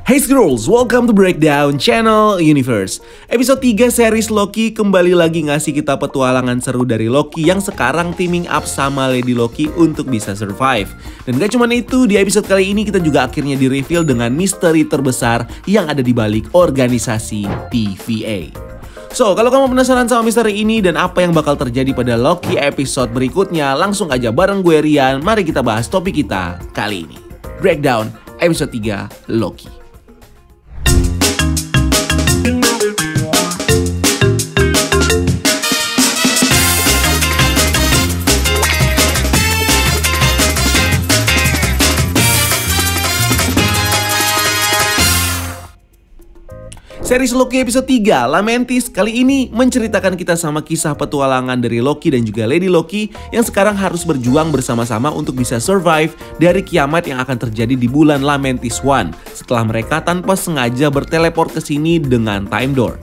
Hey Scrolls, welcome to Breakdown Channel Universe. Episode 3 series Loki kembali lagi ngasih kita petualangan seru dari Loki yang sekarang teaming up sama Lady Loki untuk bisa survive. Dan gak cuma itu, di episode kali ini kita juga akhirnya di-reveal dengan misteri terbesar yang ada di balik organisasi TVA. So, kalau kamu penasaran sama misteri ini dan apa yang bakal terjadi pada Loki episode berikutnya, langsung aja bareng gue Rian, mari kita bahas topik kita kali ini. Breakdown episode 3 Loki. Series Loki episode 3, Lamentis, kali ini menceritakan kita sama kisah petualangan dari Loki dan juga Lady Loki yang sekarang harus berjuang bersama-sama untuk bisa survive dari kiamat yang akan terjadi di bulan Lamentis 1 setelah mereka tanpa sengaja berteleport ke sini dengan Time Door.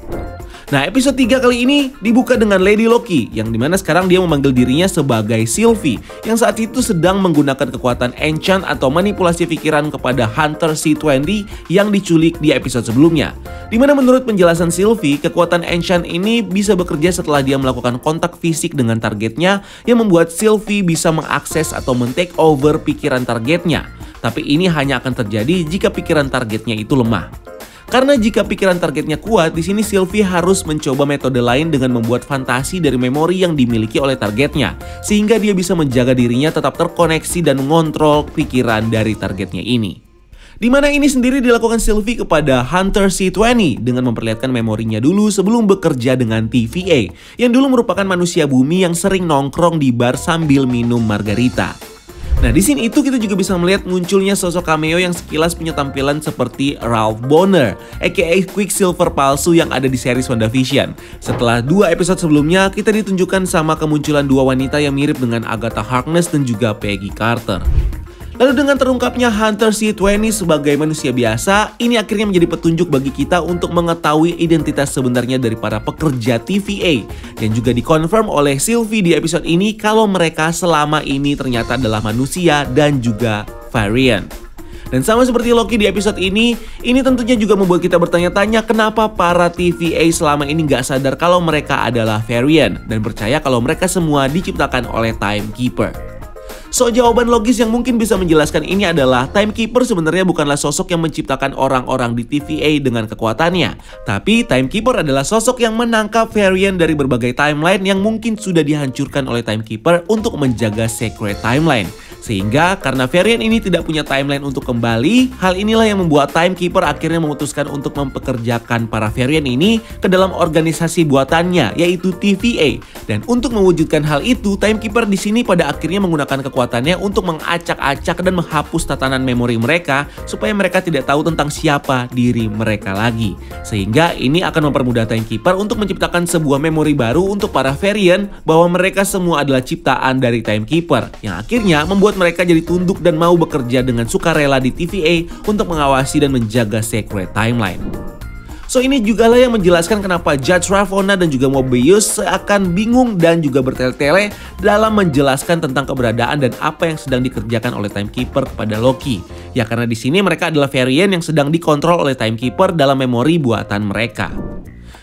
Nah, episode 3 kali ini dibuka dengan Lady Loki, yang dimana sekarang dia memanggil dirinya sebagai Sylvie, yang saat itu sedang menggunakan kekuatan enchant atau manipulasi pikiran kepada Hunter C20 yang diculik di episode sebelumnya. Dimana menurut penjelasan Sylvie, kekuatan enchant ini bisa bekerja setelah dia melakukan kontak fisik dengan targetnya, yang membuat Sylvie bisa mengakses atau men-take over pikiran targetnya. Tapi ini hanya akan terjadi jika pikiran targetnya itu lemah. Karena jika pikiran targetnya kuat, di sini Sylvie harus mencoba metode lain dengan membuat fantasi dari memori yang dimiliki oleh targetnya, sehingga dia bisa menjaga dirinya tetap terkoneksi dan mengontrol pikiran dari targetnya ini. Dimana ini sendiri dilakukan Sylvie kepada Hunter C20 dengan memperlihatkan memorinya dulu sebelum bekerja dengan TVA, yang dulu merupakan manusia bumi yang sering nongkrong di bar sambil minum margarita. Nah, di sini itu kita juga bisa melihat munculnya sosok cameo yang sekilas punya tampilan seperti Ralph Bonner, aka Quicksilver palsu yang ada di series WandaVision. Setelah 2 episode sebelumnya, kita ditunjukkan sama kemunculan 2 wanita yang mirip dengan Agatha Harkness dan juga Peggy Carter. Lalu dengan terungkapnya Hunter C20 sebagai manusia biasa, ini akhirnya menjadi petunjuk bagi kita untuk mengetahui identitas sebenarnya dari para pekerja TVA. Dan juga dikonfirm oleh Sylvie di episode ini kalau mereka selama ini ternyata adalah manusia dan juga varian. Dan sama seperti Loki di episode ini tentunya juga membuat kita bertanya-tanya kenapa para TVA selama ini nggak sadar kalau mereka adalah varian dan percaya kalau mereka semua diciptakan oleh Timekeeper. So, jawaban logis yang mungkin bisa menjelaskan ini adalah Timekeeper sebenarnya bukanlah sosok yang menciptakan orang-orang di TVA dengan kekuatannya. Tapi Timekeeper adalah sosok yang menangkap varian dari berbagai timeline yang mungkin sudah dihancurkan oleh Timekeeper untuk menjaga Sacred Timeline. Sehingga karena varian ini tidak punya timeline untuk kembali, hal inilah yang membuat Timekeeper akhirnya memutuskan untuk mempekerjakan para varian ini ke dalam organisasi buatannya, yaitu TVA. Dan untuk mewujudkan hal itu, Timekeeper di sini pada akhirnya menggunakan kekuatannya untuk mengacak-acak dan menghapus tatanan memori mereka supaya mereka tidak tahu tentang siapa diri mereka lagi. Sehingga ini akan mempermudah Timekeeper untuk menciptakan sebuah memori baru untuk para varian bahwa mereka semua adalah ciptaan dari Timekeeper, yang akhirnya membuat mereka jadi tunduk dan mau bekerja dengan sukarela di TVA untuk mengawasi dan menjaga Sacred Timeline. So, ini juga lah yang menjelaskan kenapa Judge Ravonna dan juga Mobius seakan bingung dan juga bertele-tele dalam menjelaskan tentang keberadaan dan apa yang sedang dikerjakan oleh Timekeeper kepada Loki. Ya, karena di sini mereka adalah varian yang sedang dikontrol oleh Timekeeper dalam memori buatan mereka.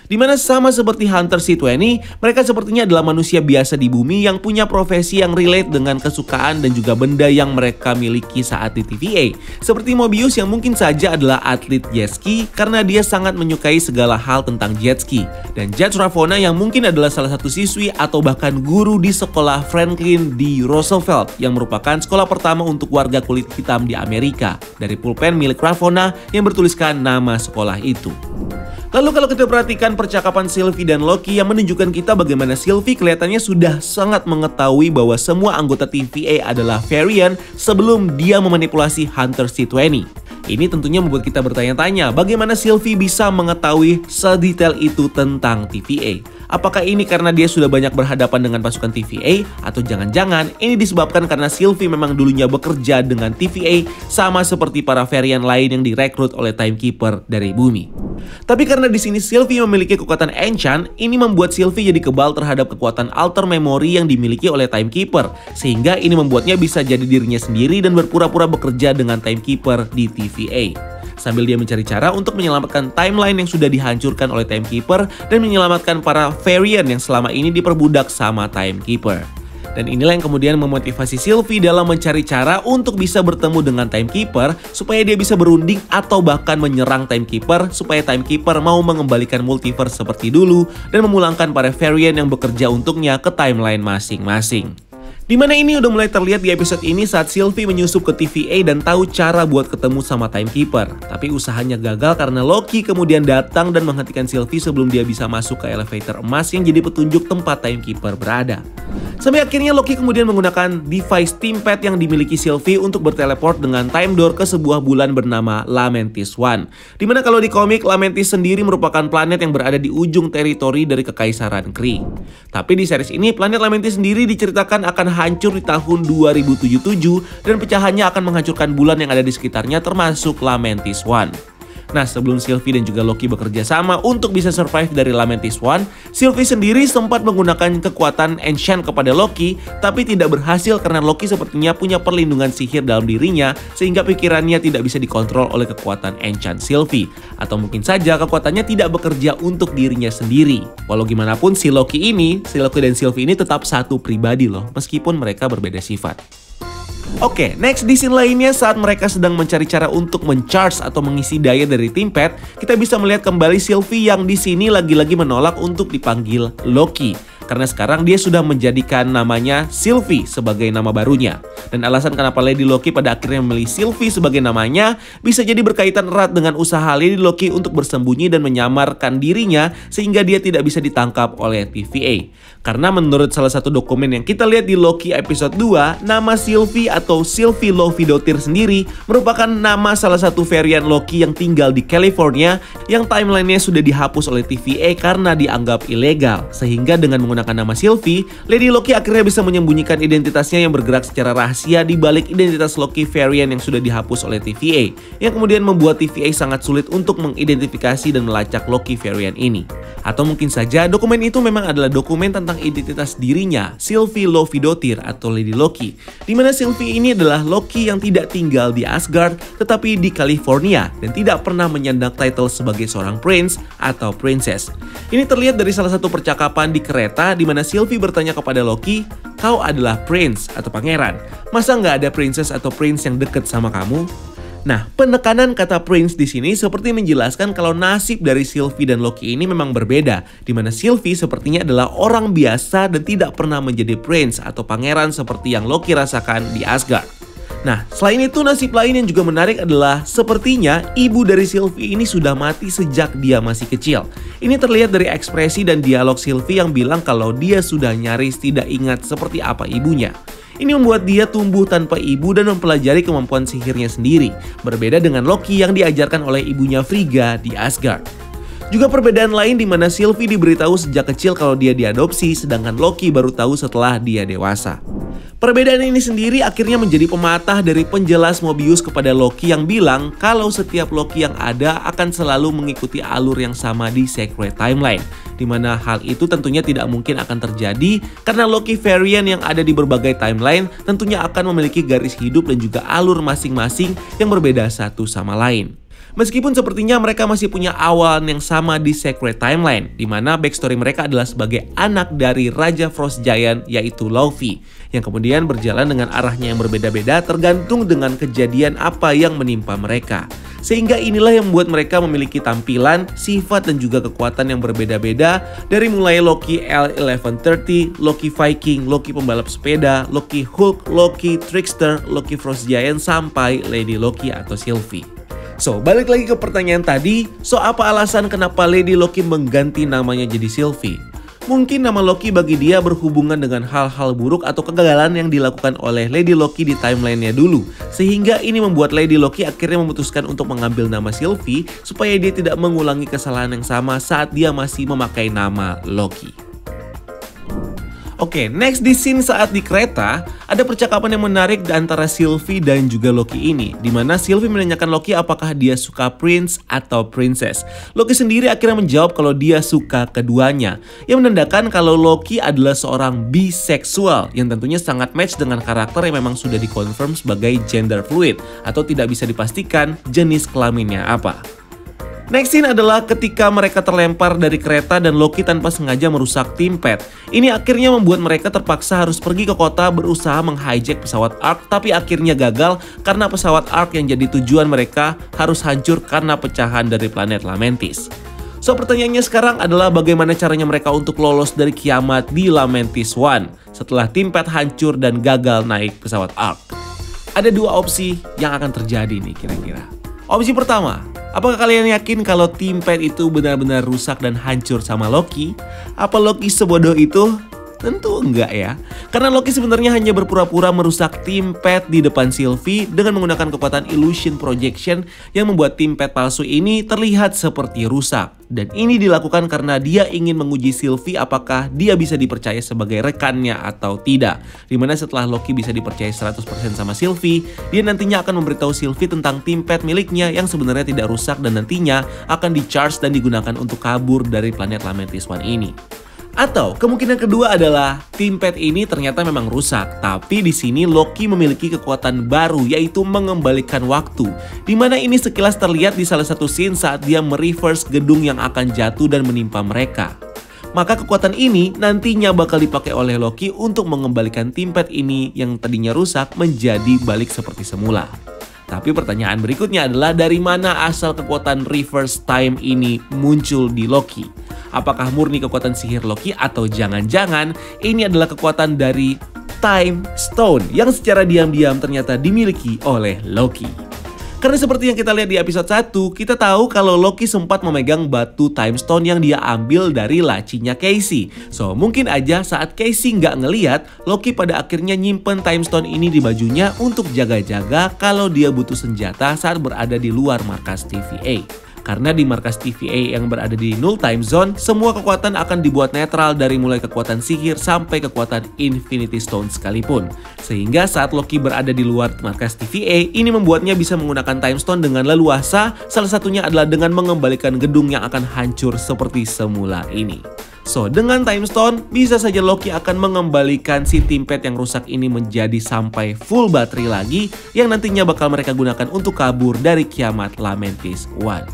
Dimana sama seperti Hunter C20, mereka sepertinya adalah manusia biasa di bumi yang punya profesi yang relate dengan kesukaan dan juga benda yang mereka miliki saat di TVA. Seperti Mobius yang mungkin saja adalah atlet jet ski karena dia sangat menyukai segala hal tentang jet ski. Dan Judge Ravonna yang mungkin adalah salah satu siswi atau bahkan guru di sekolah Franklin D. Roosevelt yang merupakan sekolah pertama untuk warga kulit hitam di Amerika. Dari pulpen milik Ravonna yang bertuliskan nama sekolah itu. Lalu kalau kita perhatikan percakapan Sylvie dan Loki yang menunjukkan kita bagaimana Sylvie kelihatannya sudah sangat mengetahui bahwa semua anggota TVA adalah varian sebelum dia memanipulasi Hunter C20. Ini tentunya membuat kita bertanya-tanya bagaimana Sylvie bisa mengetahui sedetail itu tentang TVA. Apakah ini karena dia sudah banyak berhadapan dengan pasukan TVA? Atau jangan-jangan ini disebabkan karena Sylvie memang dulunya bekerja dengan TVA sama seperti para varian lain yang direkrut oleh Timekeeper dari bumi. Tapi karena di sini Sylvie memiliki kekuatan enchant, ini membuat Sylvie jadi kebal terhadap kekuatan alter memory yang dimiliki oleh Timekeeper. Sehingga ini membuatnya bisa jadi dirinya sendiri dan berpura-pura bekerja dengan Timekeeper di TVA. sambil dia mencari cara untuk menyelamatkan timeline yang sudah dihancurkan oleh Timekeeper dan menyelamatkan para variant yang selama ini diperbudak sama Timekeeper. Dan inilah yang kemudian memotivasi Sylvie dalam mencari cara untuk bisa bertemu dengan Timekeeper supaya dia bisa berunding atau bahkan menyerang Timekeeper supaya Timekeeper mau mengembalikan multiverse seperti dulu dan memulangkan para variant yang bekerja untuknya ke timeline masing-masing. Dimana ini udah mulai terlihat di episode ini saat Sylvie menyusup ke TVA dan tahu cara buat ketemu sama Timekeeper. Tapi usahanya gagal karena Loki kemudian datang dan menghentikan Sylvie sebelum dia bisa masuk ke elevator emas yang jadi petunjuk tempat Timekeeper berada. Sampai akhirnya Loki kemudian menggunakan device TeamPad yang dimiliki Sylvie untuk berteleport dengan Time Door ke sebuah bulan bernama Lamentis One. Dimana kalau di komik, Lamentis sendiri merupakan planet yang berada di ujung teritori dari Kekaisaran Kree. Tapi di series ini, planet Lamentis sendiri diceritakan akan hancur di tahun 2077 dan pecahannya akan menghancurkan bulan yang ada di sekitarnya termasuk Lamentis One. Nah, sebelum Sylvie dan juga Loki bekerja sama untuk bisa survive dari Lamentis One, Sylvie sendiri sempat menggunakan kekuatan Enchant kepada Loki, tapi tidak berhasil karena Loki sepertinya punya perlindungan sihir dalam dirinya sehingga pikirannya tidak bisa dikontrol oleh kekuatan Enchant Sylvie. Atau mungkin saja kekuatannya tidak bekerja untuk dirinya sendiri. Walau gimana pun si Loki dan Sylvie ini tetap satu pribadi loh, meskipun mereka berbeda sifat. Oke, next di scene lainnya saat mereka sedang mencari cara untuk mencharge atau mengisi daya dari TeamPad, kita bisa melihat kembali Sylvie yang di sini lagi-lagi menolak untuk dipanggil Loki. Karena sekarang dia sudah menjadikan namanya Sylvie sebagai nama barunya. Dan alasan kenapa Lady Loki pada akhirnya memilih Sylvie sebagai namanya bisa jadi berkaitan erat dengan usaha Lady Loki untuk bersembunyi dan menyamarkan dirinya sehingga dia tidak bisa ditangkap oleh TVA. Karena menurut salah satu dokumen yang kita lihat di Loki episode 2, nama Sylvie atau Sylvie Lovidotir sendiri merupakan nama salah satu varian Loki yang tinggal di California yang timelinenya sudah dihapus oleh TVA karena dianggap ilegal. Sehingga dengan menggunakan nama Sylvie, Lady Loki akhirnya bisa menyembunyikan identitasnya yang bergerak secara rahasia di balik identitas Loki variant yang sudah dihapus oleh TVA, yang kemudian membuat TVA sangat sulit untuk mengidentifikasi dan melacak Loki variant ini. Atau mungkin saja dokumen itu memang adalah dokumen tentang identitas dirinya, Sylvie Lovidotir atau Lady Loki, di mana Sylvie ini adalah Loki yang tidak tinggal di Asgard tetapi di California dan tidak pernah menyandang title sebagai seorang prince atau princess. Ini terlihat dari salah satu percakapan di kereta di mana Sylvie bertanya kepada Loki, "Kau adalah prince atau pangeran? Masa nggak ada princess atau prince yang deket sama kamu?" Nah, penekanan kata prince di sini seperti menjelaskan kalau nasib dari Sylvie dan Loki ini memang berbeda, di mana Sylvie sepertinya adalah orang biasa dan tidak pernah menjadi prince atau pangeran seperti yang Loki rasakan di Asgard. Nah, selain itu nasib lain yang juga menarik adalah sepertinya ibu dari Sylvie ini sudah mati sejak dia masih kecil. Ini terlihat dari ekspresi dan dialog Sylvie yang bilang kalau dia sudah nyaris tidak ingat seperti apa ibunya. Ini membuat dia tumbuh tanpa ibu dan mempelajari kemampuan sihirnya sendiri, berbeda dengan Loki yang diajarkan oleh ibunya Frigga di Asgard. Juga perbedaan lain di mana Sylvie diberitahu sejak kecil kalau dia diadopsi, sedangkan Loki baru tahu setelah dia dewasa. Perbedaan ini sendiri akhirnya menjadi pematah dari penjelas Mobius kepada Loki yang bilang kalau setiap Loki yang ada akan selalu mengikuti alur yang sama di Sacred Timeline. Dimana hal itu tentunya tidak mungkin akan terjadi karena Loki variant yang ada di berbagai timeline tentunya akan memiliki garis hidup dan juga alur masing-masing yang berbeda satu sama lain. Meskipun sepertinya mereka masih punya awalan yang sama di Sacred Timeline, di mana backstory mereka adalah sebagai anak dari Raja Frost Giant yaitu Laufey, yang kemudian berjalan dengan arahnya yang berbeda-beda tergantung dengan kejadian apa yang menimpa mereka. Sehingga inilah yang membuat mereka memiliki tampilan, sifat dan juga kekuatan yang berbeda-beda dari mulai Loki L1130, Loki Viking, Loki pembalap sepeda, Loki Hulk, Loki Trickster, Loki Frost Giant sampai Lady Loki atau Sylvie. So, balik lagi ke pertanyaan tadi, apa alasan kenapa Lady Loki mengganti namanya jadi Sylvie? Mungkin nama Loki bagi dia berhubungan dengan hal-hal buruk atau kegagalan yang dilakukan oleh Lady Loki di timelinenya dulu. Sehingga ini membuat Lady Loki akhirnya memutuskan untuk mengambil nama Sylvie supaya dia tidak mengulangi kesalahan yang sama saat dia masih memakai nama Loki. Oke, next di scene saat di kereta, ada percakapan yang menarik antara Sylvie dan juga Loki ini, di mana Sylvie menanyakan Loki apakah dia suka prince atau princess. Loki sendiri akhirnya menjawab kalau dia suka keduanya, yang menandakan kalau Loki adalah seorang biseksual, yang tentunya sangat match dengan karakter yang memang sudah dikonfirm sebagai gender fluid, atau tidak bisa dipastikan jenis kelaminnya apa. Next scene adalah ketika mereka terlempar dari kereta dan Loki tanpa sengaja merusak TeamPad. Ini akhirnya membuat mereka terpaksa harus pergi ke kota berusaha menghijack pesawat Ark, tapi akhirnya gagal karena pesawat Ark yang jadi tujuan mereka harus hancur karena pecahan dari planet Lamentis. So, pertanyaannya sekarang adalah bagaimana caranya mereka untuk lolos dari kiamat di Lamentis One setelah TeamPad hancur dan gagal naik pesawat Ark. Ada dua opsi yang akan terjadi nih kira-kira. Opsi pertama, apakah kalian yakin kalau TeamPad itu benar-benar rusak dan hancur sama Loki? Apa Loki sebodoh itu? Tentu enggak ya. Karena Loki sebenarnya hanya berpura-pura merusak TeamPad di depan Sylvie dengan menggunakan kekuatan illusion projection yang membuat TeamPad palsu ini terlihat seperti rusak. Dan ini dilakukan karena dia ingin menguji Sylvie apakah dia bisa dipercaya sebagai rekannya atau tidak. Dimana setelah Loki bisa dipercaya 100% sama Sylvie, dia nantinya akan memberitahu Sylvie tentang TeamPad miliknya yang sebenarnya tidak rusak dan nantinya akan di-charge dan digunakan untuk kabur dari planet Lamentis One ini. Atau kemungkinan kedua adalah TeamPad ini ternyata memang rusak, tapi di sini Loki memiliki kekuatan baru yaitu mengembalikan waktu. Dimana ini sekilas terlihat di salah satu scene saat dia mereverse gedung yang akan jatuh dan menimpa mereka. Maka kekuatan ini nantinya bakal dipakai oleh Loki untuk mengembalikan TeamPad ini yang tadinya rusak menjadi balik seperti semula. Tapi pertanyaan berikutnya adalah dari mana asal kekuatan reverse time ini muncul di Loki? Apakah murni kekuatan sihir Loki atau jangan-jangan ini adalah kekuatan dari Time Stone yang secara diam-diam ternyata dimiliki oleh Loki? Karena seperti yang kita lihat di episode 1, kita tahu kalau Loki sempat memegang batu Time Stone yang dia ambil dari lacinya Casey. So, mungkin aja saat Casey nggak ngeliat, Loki pada akhirnya nyimpen Time Stone ini di bajunya untuk jaga-jaga kalau dia butuh senjata saat berada di luar markas TVA. Karena di markas TVA yang berada di Null Time Zone, semua kekuatan akan dibuat netral dari mulai kekuatan sihir sampai kekuatan Infinity Stone sekalipun. Sehingga saat Loki berada di luar markas TVA, ini membuatnya bisa menggunakan Time Stone dengan leluasa, salah satunya adalah dengan mengembalikan gedung yang akan hancur seperti semula ini. So, dengan Time Stone, bisa saja Loki akan mengembalikan si TeamPad yang rusak ini menjadi sampai full baterai lagi, yang nantinya bakal mereka gunakan untuk kabur dari kiamat Lamentis One.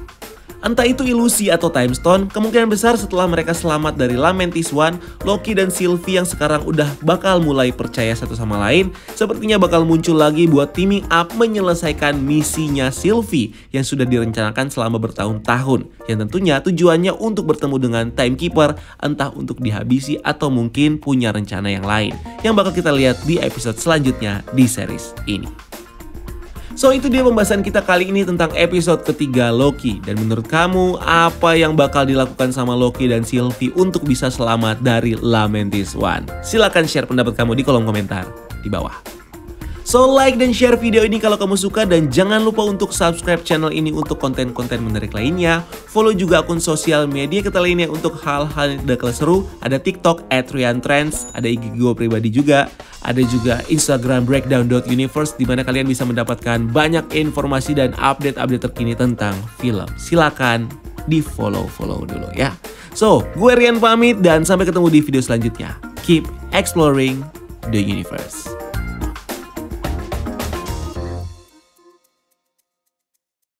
Entah itu ilusi atau Time Stone, kemungkinan besar setelah mereka selamat dari Lamentis One, Loki dan Sylvie yang sekarang udah bakal mulai percaya satu sama lain, sepertinya bakal muncul lagi buat teaming up menyelesaikan misinya Sylvie yang sudah direncanakan selama bertahun-tahun, yang tentunya tujuannya untuk bertemu dengan Timekeeper, entah untuk dihabisi atau mungkin punya rencana yang lain, yang bakal kita lihat di episode selanjutnya di series ini. So, itu dia pembahasan kita kali ini tentang episode ketiga Loki. Dan menurut kamu, apa yang bakal dilakukan sama Loki dan Sylvie untuk bisa selamat dari Lamentis One? Silahkan share pendapat kamu di kolom komentar di bawah. So, like dan share video ini kalau kamu suka, dan jangan lupa untuk subscribe channel ini untuk konten-konten menarik lainnya. Follow juga akun sosial media kita lainnya untuk hal-hal yang seru. Ada TikTok @RianTrends, ada IG gue pribadi juga. Ada juga Instagram breakdown.universe di mana kalian bisa mendapatkan banyak informasi dan update-update terkini tentang film. Silakan di-follow dulu ya. So, gue Rian pamit dan sampai ketemu di video selanjutnya. Keep exploring the universe.